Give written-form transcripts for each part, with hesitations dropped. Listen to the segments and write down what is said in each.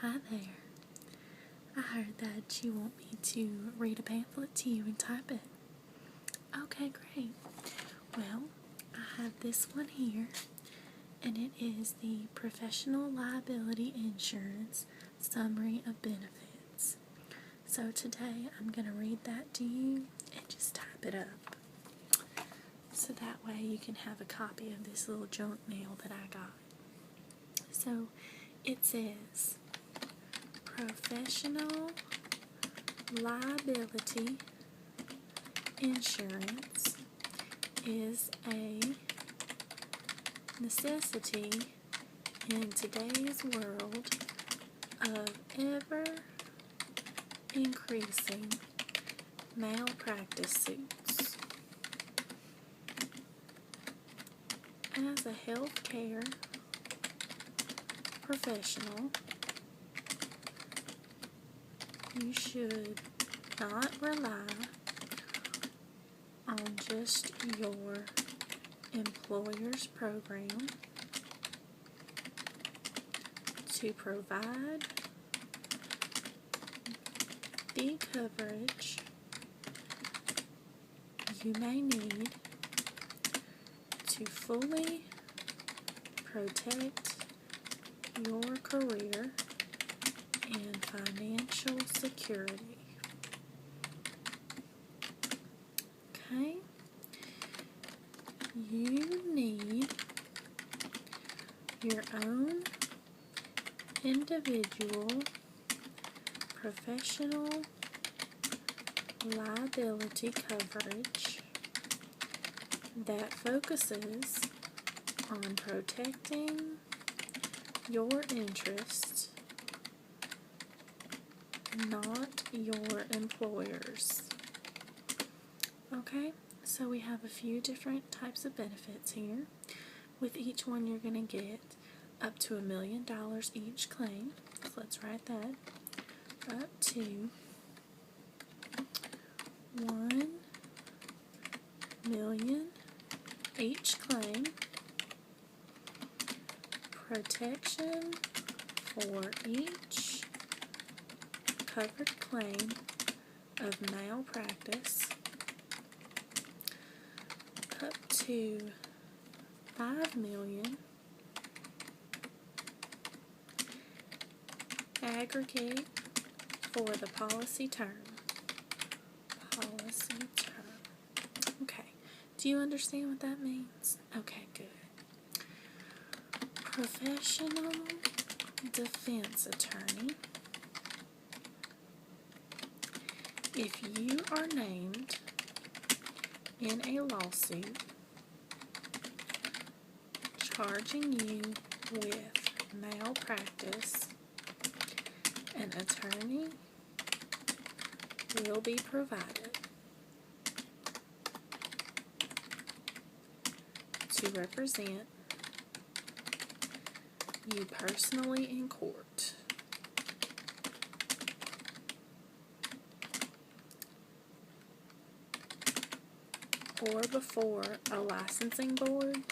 Hi there. I heard that you want me to read a pamphlet to you and type it. Okay, great. Well, I have this one here, and it is the Professional Liability Insurance Summary of Benefits. So today I'm going to read that to you and just type it up. So that way you can have a copy of this little junk mail that I got. So it says, Professional liability insurance is a necessity in today's world of ever-increasing malpractice suits. As a healthcare professional, you should not rely on just your employer's program to provide the coverage you may need to fully protect your career and financial security. Okay? You need your own individual professional liability coverage that focuses on protecting your interests, not your employer's. Okay, so we have a few different types of benefits here. With each one you're going to get up to $1 million each claim. So let's write that. Up to $1 million each claim. Protection for each covered claim of malpractice up to $5 million aggregate for the policy term. Okay, do you understand what that means? Okay, good. Professional defense attorney. If you are named in a lawsuit charging you with malpractice, an attorney will be provided to represent you personally in court. Or before a licensing board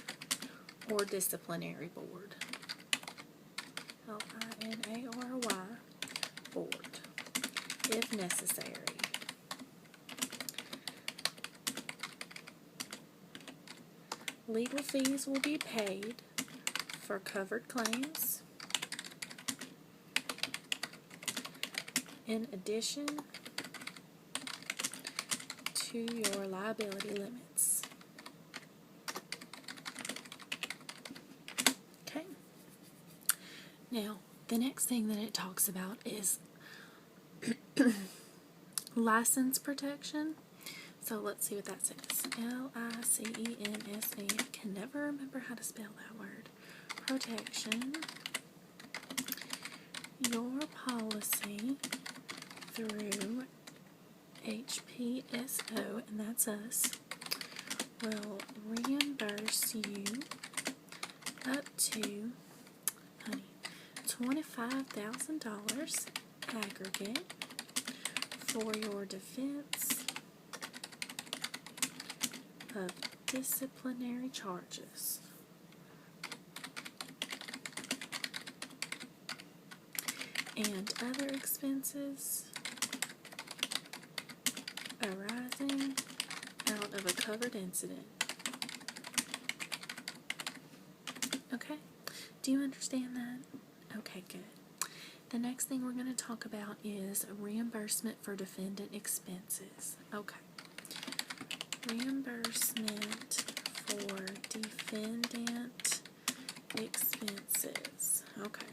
or disciplinary board. LINARY board, if necessary. Legal fees will be paid for covered claims, in addition to your liability limits. Okay. Now, the next thing that it talks about is license protection. So let's see what that says. LICENSE. I can never remember how to spell that word. Protection. Your policy through HPSO, and that's us, will reimburse you up to $25,000 aggregate for your defense of disciplinary charges. and other expenses arising out of a covered incident. Okay, do you understand that? Okay, good. The next thing we're going to talk about is reimbursement for defendant expenses. Okay. Reimbursement for defendant expenses. Okay.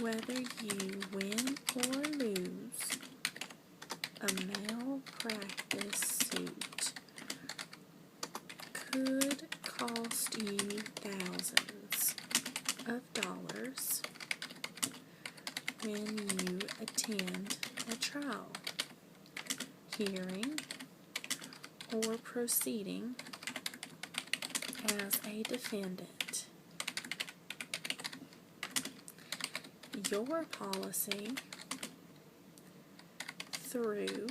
Whether you win or lose a malpractice suit could cost you thousands of dollars when you attend a trial, hearing, or proceeding as a defendant. Your policy through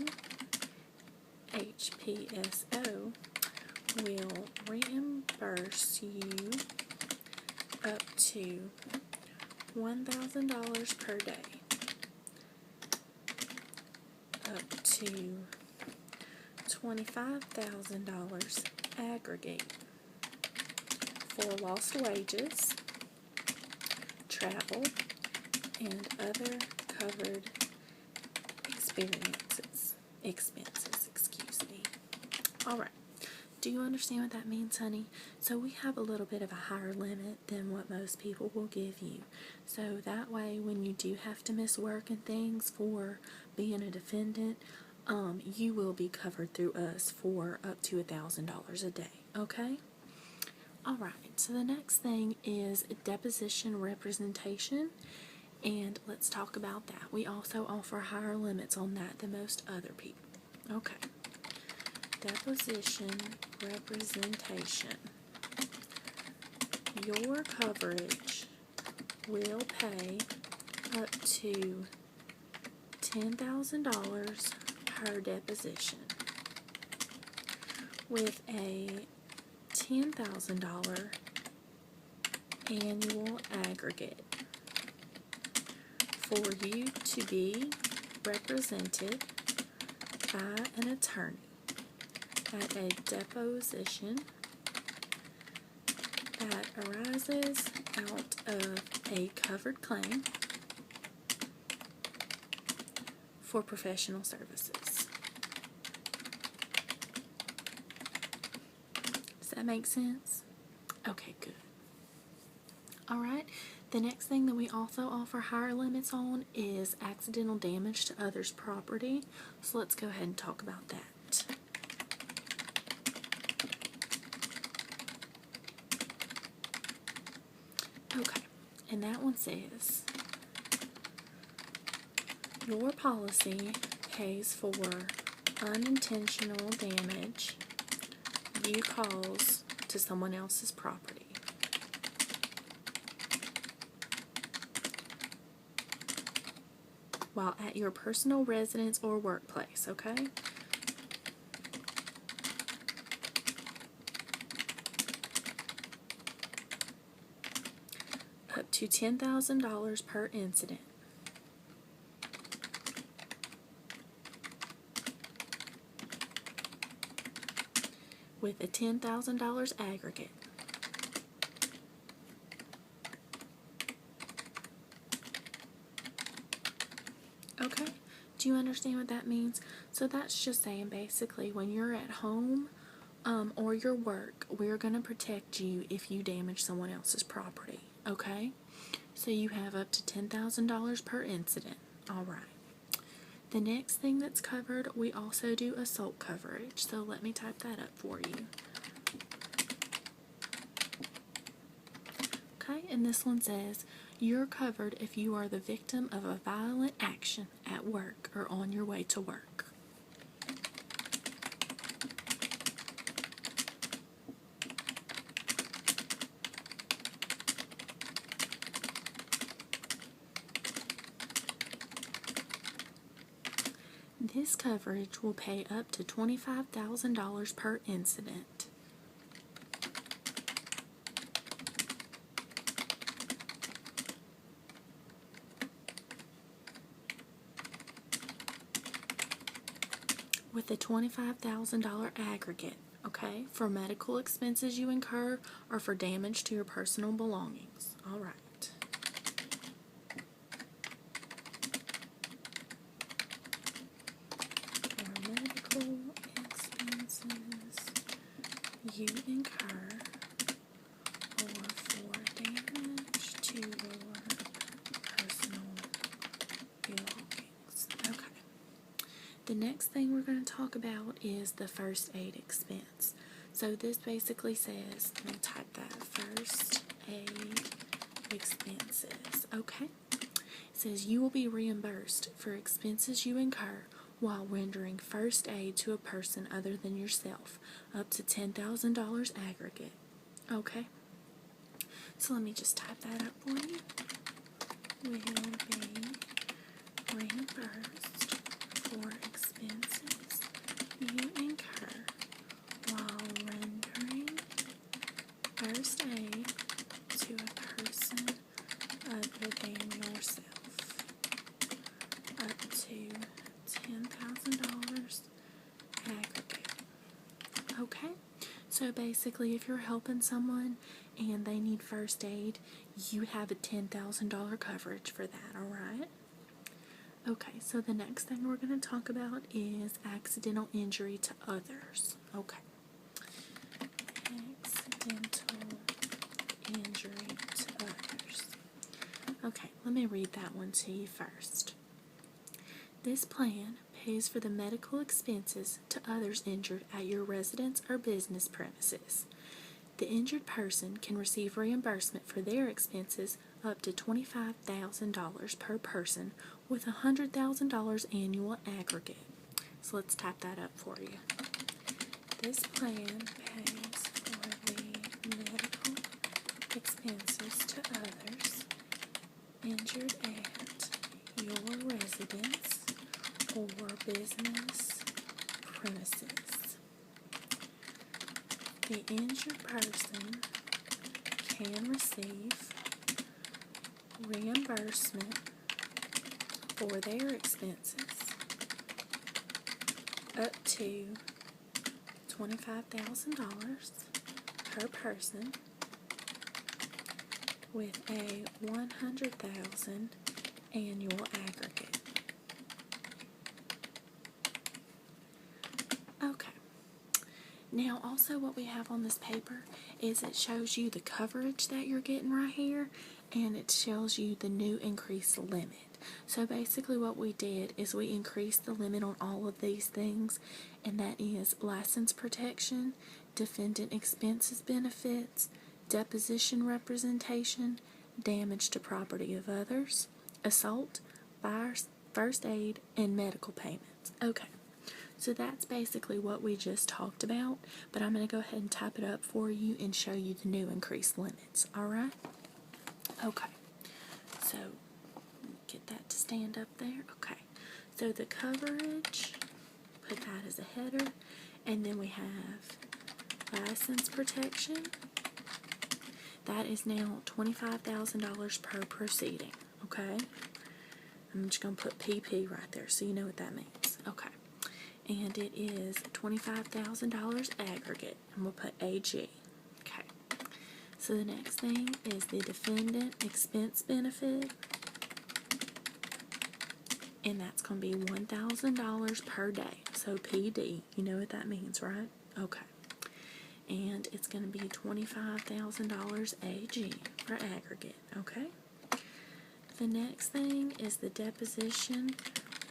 HPSO will reimburse you up to $1,000 per day, up to $25,000 aggregate for lost wages, travel, and other covered expenses, excuse me. Alright, do you understand what that means, honey? So we have a little bit of a higher limit than what most people will give you. So that way, when you do have to miss work and things for being a defendant, you will be covered through us for up to $1,000 a day, okay? Alright, so the next thing is deposition representation, and let's talk about that. We also offer higher limits on that than most other people. Okay. Deposition representation. Your coverage will pay up to $10,000 per deposition, with a $10,000 annual aggregate for you to be represented by an attorney at a deposition that arises out of a covered claim for professional services. Does that make sense? Okay, good. Alright, the next thing that we also offer higher limits on is accidental damage to others' property. So let's go ahead and talk about that. Okay, and that one says, your policy pays for unintentional damage you cause to someone else's property. While at your personal residence or workplace, okay? Up to $10,000 per incident. With a $10,000 aggregate. Okay, do you understand what that means? So that's just saying basically when you're at home or your work, we're going to protect you if you damage someone else's property, okay? So you have up to $10,000 per incident. Alright. The next thing that's covered, we also do assault coverage. So let me type that up for you. Okay, and this one says, you're covered if you are the victim of a violent action at work or on your way to work. This coverage will pay up to $25,000 per incident. with a $25,000 aggregate, okay, for medical expenses you incur or for damage to your personal belongings. All right. For medical expenses you incur or for damage to your personal belongings. Okay. The next thing we're going to talk about is the first aid expense. So this basically says, let me type that, first aid expenses. Okay. It says you will be reimbursed for expenses you incur while rendering first aid to a person other than yourself, up to $10,000 aggregate. Okay. So let me just type that up for you. Will be reimbursed for expenses you incur while rendering first aid to a person other than yourself, up to $10,000 aggregate. Okay, so basically if you're helping someone and they need first aid, you have a $10,000 coverage for that, alright? Okay, so the next thing we're going to talk about is accidental injury to others. Okay. Accidental injury to others. Okay, let me read that one to you first. This plan pays for the medical expenses to others injured at your residence or business premises. The injured person can receive reimbursement for their expenses up to $25,000 per person with $100,000 annual aggregate. So let's type that up for you. This plan pays for the medical expenses to others injured at your residence or business premises. The injured person can receive reimbursement for their expenses up to $25,000 per person with a $100,000 annual aggregate. Okay. Now also what we have on this paper is it shows you the coverage that you're getting right here, and it shows you the new increased limit. So basically what we did is we increased the limit on all of these things, and that is license protection, defendant expenses benefits, deposition representation, damage to property of others, assault, fire, first aid, and medical payments. Okay. So that's basically what we just talked about, but I'm going to go ahead and type it up for you and show you the new increased limits, alright? Okay, so get that to stand up there. Okay, so the coverage, put that as a header, and then we have license protection. That is now $25,000 per proceeding, okay? I'm just going to put PP right there so you know what that means. Okay. And it is $25,000 aggregate. I'm going to put AG. Okay. So the next thing is the defendant expense benefit. And that's going to be $1,000 per day. So PD. You know what that means, right? Okay. And it's going to be $25,000 AG for aggregate. Okay. The next thing is the deposition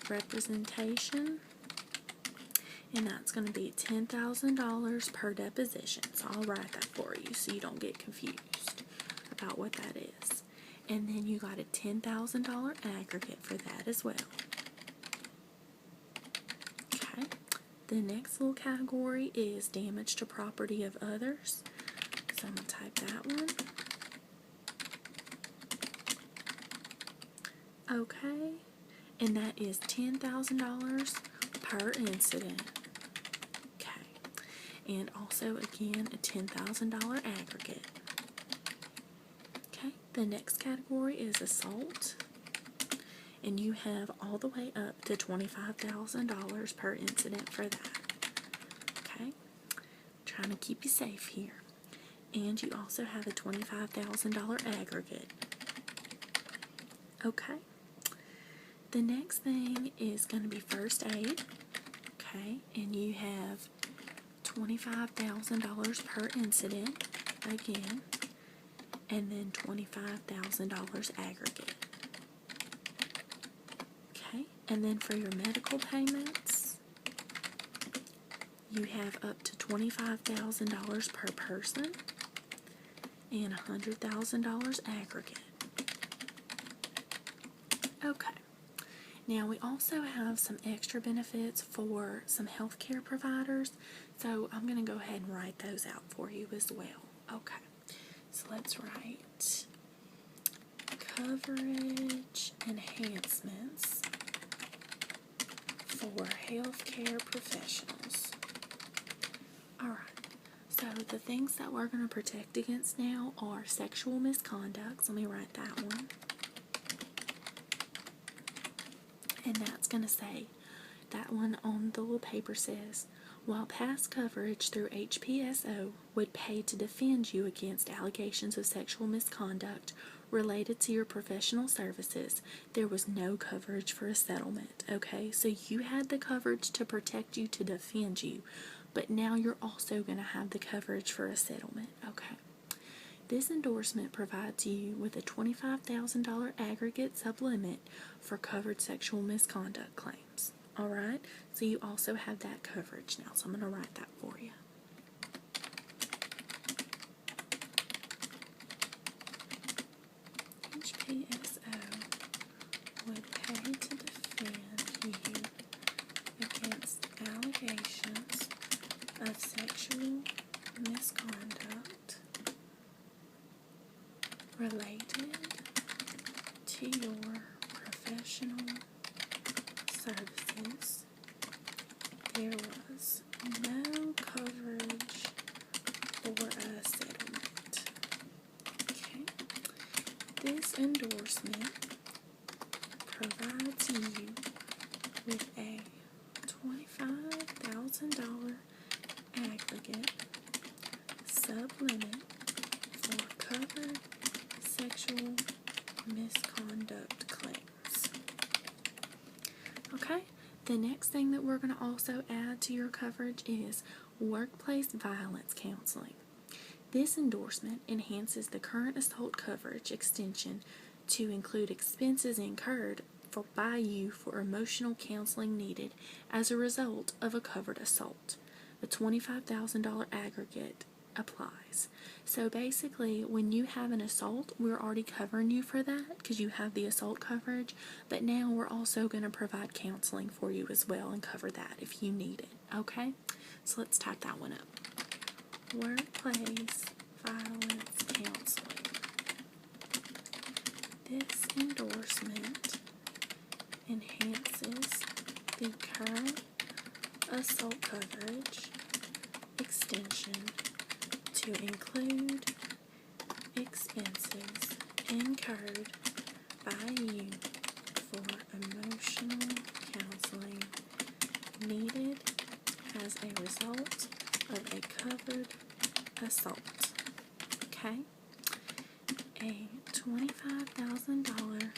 representation. And that's going to be $10,000 per deposition. So I'll write that for you so you don't get confused about what that is. And then you got a $10,000 aggregate for that as well. Okay. The next little category is damage to property of others. So I'm going to type that one. Okay. And that is $10,000 per incident. And also, again, a $10,000 aggregate. Okay, the next category is assault. and you have all the way up to $25,000 per incident for that. Okay? Trying to keep you safe here. And you also have a $25,000 aggregate. Okay? The next thing is going to be first aid. Okay? And you have $25,000 per incident again, and then $25,000 aggregate. Okay? And then for your medical payments, you have up to $25,000 per person and $100,000 aggregate. Okay. Now we also have some extra benefits for some healthcare providers, so I'm going to go ahead and write those out for you as well. Okay. So let's write coverage enhancements for healthcare professionals. Alright, so the things that we're going to protect against now are sexual misconduct. So let me write that one. And that's going to say, that one on the little paper says, while past coverage through HPSO would pay to defend you against allegations of sexual misconduct related to your professional services, there was no coverage for a settlement. Okay, so you had the coverage to protect you, to defend you, but now you're also going to have the coverage for a settlement. Okay. This endorsement provides you with a $25,000 aggregate sublimit for covered sexual misconduct claims. Alright, so you also have that coverage now, so I'm going to write that for you. HPSO would pay to defend you against allegations of sexual misconduct related to your professional services. There was no coverage for a settlement. Okay. This endorsement provides you with a $25,000 aggregate sublimit for covered sexual misconduct claims. Okay, the next thing that we're going to also add to your coverage is workplace violence counseling. This endorsement enhances the current assault coverage extension to include expenses incurred by you for emotional counseling needed as a result of a covered assault. A $25,000 aggregate applies. So basically, when you have an assault, we're already covering you for that because you have the assault coverage, but now we're also going to provide counseling for you as well and cover that if you need it. Okay? So let's type that one up. Workplace violence counseling. This endorsement enhances the current assault coverage extension to include expenses incurred by you for emotional counseling needed as a result of a covered assault. Okay? A $25,000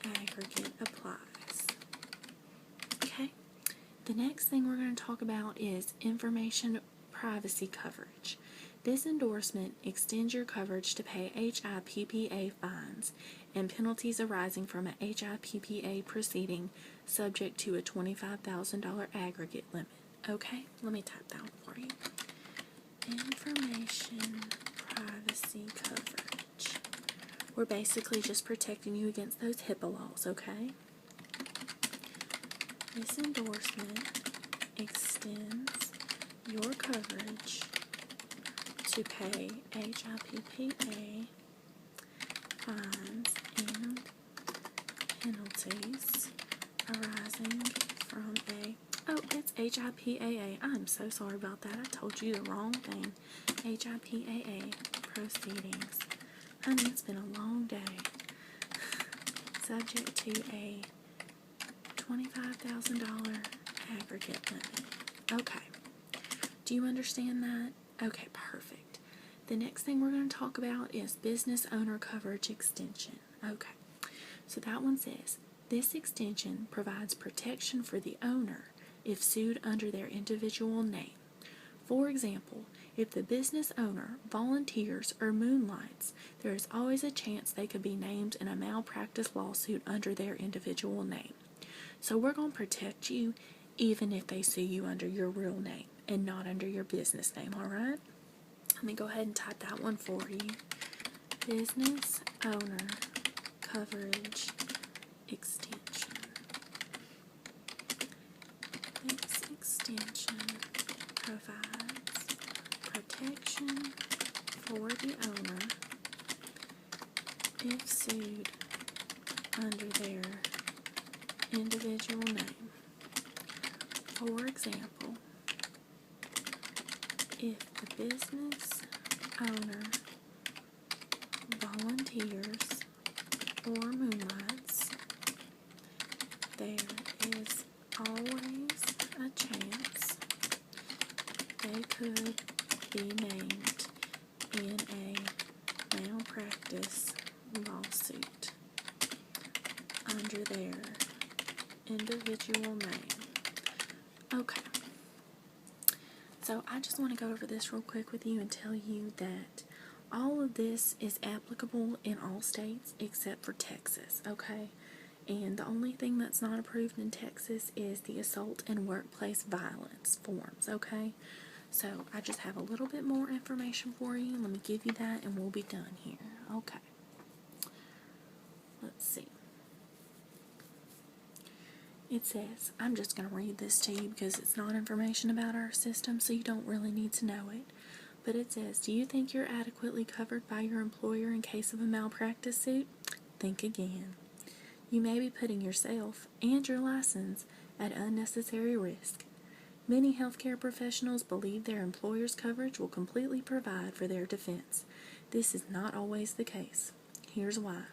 aggregate applies. Okay? The next thing we're going to talk about is information privacy coverage. This endorsement extends your coverage to pay HIPPA fines and penalties arising from an HIPPA proceeding subject to a $25,000 aggregate limit. Okay, let me type that one for you. Information privacy coverage. We're basically just protecting you against those HIPAA laws, okay? This endorsement extends your coverage to pay HIPPA fines and penalties arising from it's HIPAA. I'm so sorry about that. I told you the wrong thing. HIPAA proceedings. Honey, it's been a long day. subject to a $25,000 aggregate limit. Okay. Do you understand that? Okay, perfect. The next thing we're going to talk about is business owner coverage extension. Okay. So that one says, this extension provides protection for the owner if sued under their individual name. For example, if the business owner volunteers or moonlights, there is always a chance they could be named in a malpractice lawsuit under their individual name. So we're going to protect you even if they sue you under your real name and not under your business name, all right? Let me go ahead and type that one for you. Business owner coverage extension. This extension provides protection for the owner if sued under their individual name. For example, if the business owner volunteers or moonlights, there is always a chance they could be named in a malpractice lawsuit under their individual name. Okay. So I just want to go over this real quick with you and tell you that all of this is applicable in all states except for Texas, okay? And the only thing that's not approved in Texas is the assault and workplace violence forms, okay? So I just have a little bit more information for you. Let me give you that and we'll be done here. Okay. Let's see. It says, I'm just going to read this to you because it's not information about our system, so you don't really need to know it. But it says, do you think you're adequately covered by your employer in case of a malpractice suit? Think again. You may be putting yourself and your license at unnecessary risk. Many healthcare professionals believe their employer's coverage will completely provide for their defense. This is not always the case. Here's why.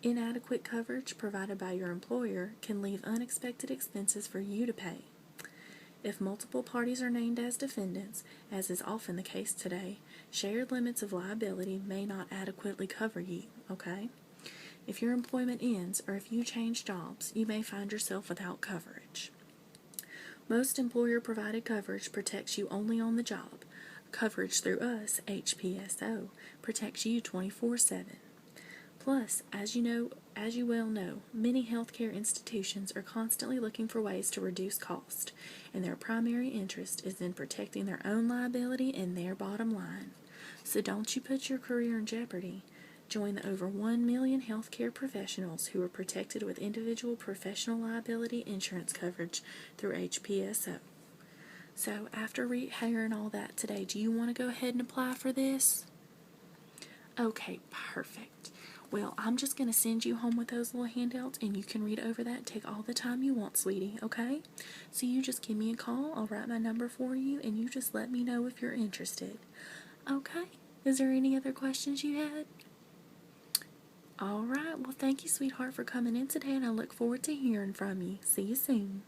Inadequate coverage provided by your employer can leave unexpected expenses for you to pay. If multiple parties are named as defendants, as is often the case today, shared limits of liability may not adequately cover you, okay? If your employment ends or if you change jobs, you may find yourself without coverage. Most employer-provided coverage protects you only on the job. Coverage through us, HPSO, protects you 24/7. Plus, as you well know, many healthcare institutions are constantly looking for ways to reduce cost, and their primary interest is in protecting their own liability and their bottom line. So don't you put your career in jeopardy. Join the over 1 million healthcare professionals who are protected with individual professional liability insurance coverage through HPSO. So after hearing all that today, do you want to go ahead and apply for this? Okay, perfect. Well, I'm just going to send you home with those little handouts, and you can read over that. Take all the time you want, sweetie, okay? So you just give me a call. I'll write my number for you, and you just let me know if you're interested. Okay? Is there any other questions you had? All right. Well, thank you, sweetheart, for coming in today, and I look forward to hearing from you. See you soon.